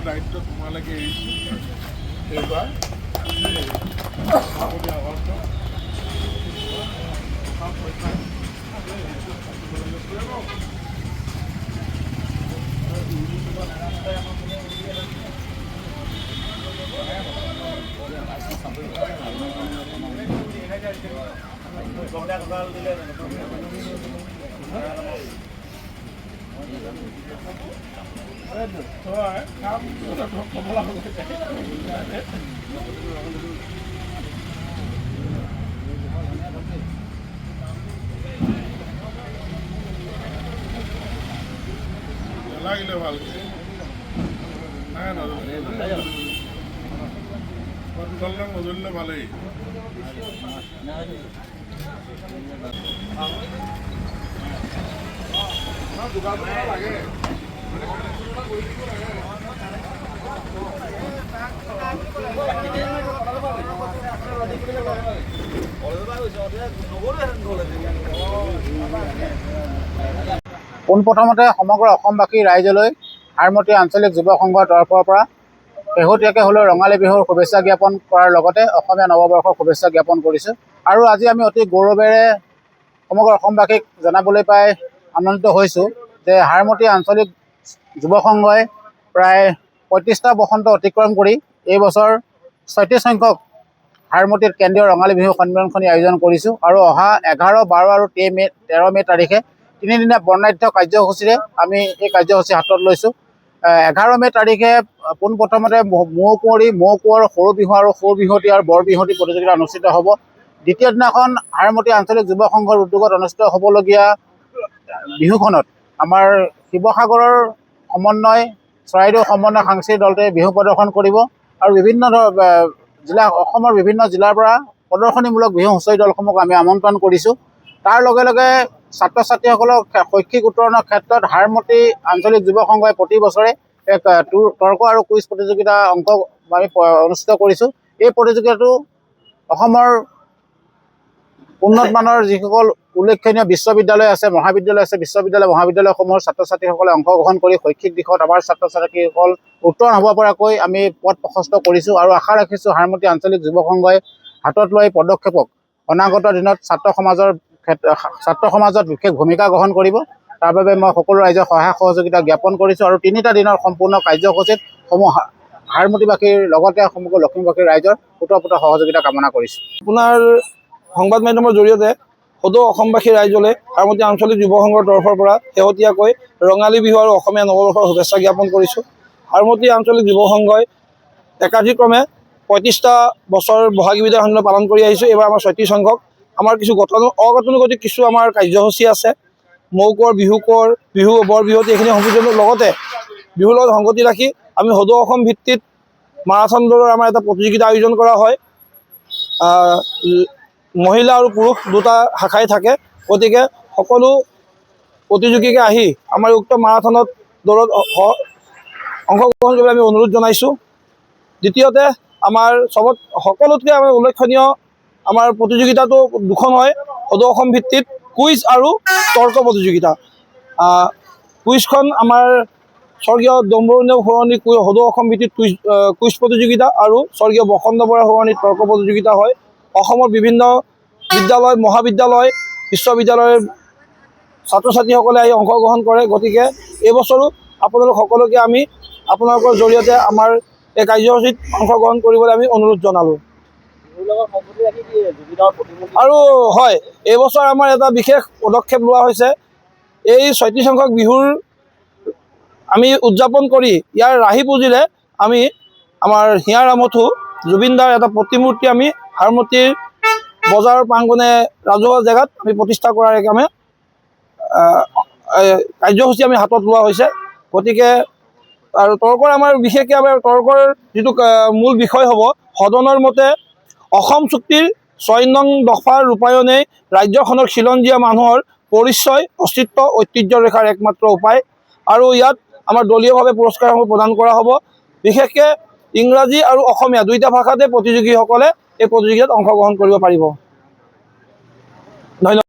দায়িত্ব তোমালোকে এৰিছোঁ এইবাৰ লাগিলে ভালকে নাই নজৰিলে ভালেই লাগে পোনপ্ৰথমতে সমগ্ৰ অসমবাসী ৰাইজলৈ হাৰমতি আঞ্চলিক যুৱ সংঘৰ তৰফৰ পৰা শেহতীয়াকৈ হ'লেও ৰঙালী বিহুৰ শুভেচ্ছা জ্ঞাপন কৰাৰ লগতে অসমীয়া নৱবৰ্ষৰ শুভেচ্ছা জ্ঞাপন কৰিছোঁ। আৰু আজি আমি অতি গৌৰৱেৰে সমগ্ৰ অসমবাসীক জনাবলৈ পাই আনন্দিত হৈছোঁ যে হাৰমতি আঞ্চলিক যুৱ সংঘই প্ৰায় ৩৫টা বসন্ত অতিক্ৰম কৰি এই বছৰ ৩৬ সংখ্যক হাৰমতিত কেন্দ্ৰীয় ৰঙালী বিহু সন্মিলনখনি আয়োজন কৰিছোঁ। আৰু অহা 11, 12 আৰু 13 মে' তাৰিখে তিনিদিনীয়া বৰ্ণাঢ্য কাৰ্যসূচীৰে আমি এই কাৰ্যসূচী হাতত লৈছোঁ। 11 মে' তাৰিখে পোনপ্ৰথমতে মৌ কুঁৱৰী, মৌ কোঁৱৰ, সৰু বিহু আৰু সৰু বিহুৱতী আৰু বৰ বিহুৱতী প্ৰতিযোগিতা অনুষ্ঠিত হ'ব। দ্বিতীয় দিনাখন হাৰমতি আঞ্চলিক যুৱ সংঘৰ উদ্যোগত অনুষ্ঠিত হ'বলগীয়া বিহুখনত আমাৰ শিৱসাগৰৰ সমন্বয়, চৰাইদেউ সমন্বয় সাংস্কৃতিক দলটোৱে বিহু প্ৰদৰ্শন কৰিব আৰু বিভিন্ন অসমৰ বিভিন্ন জিলাৰ পৰা প্ৰদৰ্শনীমূলক বিহু হুঁচৰি দলসমূহক আমি আমন্ত্ৰণ কৰিছোঁ। তাৰ লগে লগে ছাত্ৰ ছাত্ৰীসকলক শৈক্ষিক উত্তৰণৰ ক্ষেত্ৰত হাৰমতি আঞ্চলিক যুৱ সংঘই প্ৰতি বছৰে এক তৰ্ক আৰু কুইজ প্ৰতিযোগিতা আমি অনুষ্ঠিত কৰিছোঁ। এই প্ৰতিযোগিতাটো অসমৰ উন্নতমানৰ যিসকল উল্লেখনীয় বিশ্ববিদ্যালয় আছে, মহাবিদ্যালয় আছে, মহাবিদ্যালয়সমূহৰ ছাত্ৰ ছাত্ৰীসকলে অংশগ্ৰহণ কৰি শৈক্ষিক দিশত আমাৰ ছাত্ৰ ছাত্ৰীসকল উত্তৰণ হ'ব পৰাকৈ আমি পথ প্ৰশস্ত কৰিছোঁ। আৰু আশা ৰাখিছোঁ হাৰমতি আঞ্চলিক যুৱ সংঘই হাতত লৈ পদক্ষেপক অনাগত দিনত ছাত্ৰ সমাজত বিশেষ ভূমিকা গ্ৰহণ কৰিব। তাৰ বাবে মই সকলো ৰাইজৰ সহায় সহযোগিতা জ্ঞাপন কৰিছোঁ। আৰু 3টা দিনৰ সম্পূৰ্ণ কাৰ্যসূচীত হাৰমতিবাসীৰ লগতে সমগ্ৰ লখিমবাসীৰ ৰাইজৰ ওতঃপ্ৰোত সহযোগিতা কামনা কৰিছোঁ। আপোনাৰ সংবাদ মাধ্যমৰ জৰিয়তে সদৌ অসমবাসী ৰাইজলৈ হাৰমতি আঞ্চলিক যুৱ সংঘৰ তৰফৰ পৰা শেহতীয়াকৈ ৰঙালী বিহু আৰু অসমীয়া নৱবৰ্ষৰ শুভেচ্ছা জ্ঞাপন কৰিছোঁ। হাৰমতি আঞ্চলিক যুৱ সংঘই একাধিক্ৰমে ৩৫টা বছৰ বহাগী বিদায় সন্মিলন পালন কৰি আহিছোঁ। এইবাৰ আমাৰ ৩৬ সংখ্যক আমাৰ কিছু অগতানুগতিক কিছু আমাৰ কাৰ্যসূচী আছে। মৌ কোঁৱৰ, বিহু কোঁৱৰ, বিহু বৰ বিহুৱতী এইখিনি সংযোজনৰ লগতে বিহুৰ লগত সংগতি ৰাখি আমি সদৌ অসম ভিত্তিত মাৰাথন দৌৰৰ আমাৰ এটা প্ৰতিযোগিতা আয়োজন কৰা হয়। মহিলা আৰু পুৰুষ দুটা শাখাই থাকে, গতিকে সকলো প্ৰতিযোগীকে আহি আমাৰ উক্ত মাৰাথনত দৌৰত অংশগ্ৰহণ কৰিবলৈ আমি অনুৰোধ জনাইছোঁ। দ্বিতীয়তে আমাৰ সকলোতকৈ আমাৰ উল্লেখনীয় আমাৰ প্ৰতিযোগিতাটো দুখন হয় সদৌ অসম ভিত্তিত কুইজ আৰু তৰ্ক প্ৰতিযোগিতা। কুইজখন আমাৰ স্বৰ্গীয় ডম্বৰুণীয় সৌৰণী সদৌ অসম ভিত্তিত কুইজ প্ৰতিযোগিতা আৰু স্বৰ্গীয় বসন্ত বৰা সৌৰণীত তৰ্ক প্ৰতিযোগিতা হয়। অসমৰ বিভিন্ন বিদ্যালয়, মহাবিদ্যালয়, বিশ্ববিদ্যালয়ৰ ছাত্ৰ ছাত্ৰীসকলে আহি অংশগ্ৰহণ কৰে। গতিকে এইবছৰো আপোনালোক সকলোকে আমি আপোনালোকৰ জৰিয়তে আমাৰ এই কাৰ্যসূচীত অংশগ্ৰহণ কৰিবলৈ আমি অনুৰোধ জনালোঁ। আৰু হয়, এইবছৰ আমাৰ এটা বিশেষ পদক্ষেপ লোৱা হৈছে। এই ৩৬ সংখ্যক বিহুৰ আমি উদযাপন কৰি ইয়াৰ ৰাহি পুঁজিৰে আমি আমাৰ হিয়াৰ আমঠু জুবিনদাৰ এটা প্ৰতিমূৰ্তি আমি হাৰমতিৰ বজাৰৰ প্ৰাংগণে ৰাজহুৱা জেগাত আমি প্ৰতিষ্ঠা কৰাৰ কামে কাৰ্যসূচী আমি হাতত লোৱা হৈছে। গতিকে আৰু তৰ্কৰ আমাৰ বিশেষকৈ আমাৰ তৰ্কৰ যিটো মূল বিষয় হ'ব, সদনৰ মতে অসম চুক্তিৰ 6 নং দফাৰ ৰূপায়ণেই ৰাজ্যখনৰ খিলঞ্জীয়া মানুহৰ পৰিচয়, অস্তিত্ব, ঐতিহ্য ৰেখাৰ একমাত্ৰ উপায়। আৰু ইয়াত আমাৰ দলীয়ভাৱে পুৰস্কাৰসমূহ প্ৰদান কৰা হ'ব। বিশেষকৈ ইংৰাজী আৰু অসমীয়া দুইটা ভাষাতে প্ৰতিযোগীসকলে এই প্ৰতিযোগিতাত অংশগ্ৰহণ কৰিব পাৰিব। ধন্যবাদ।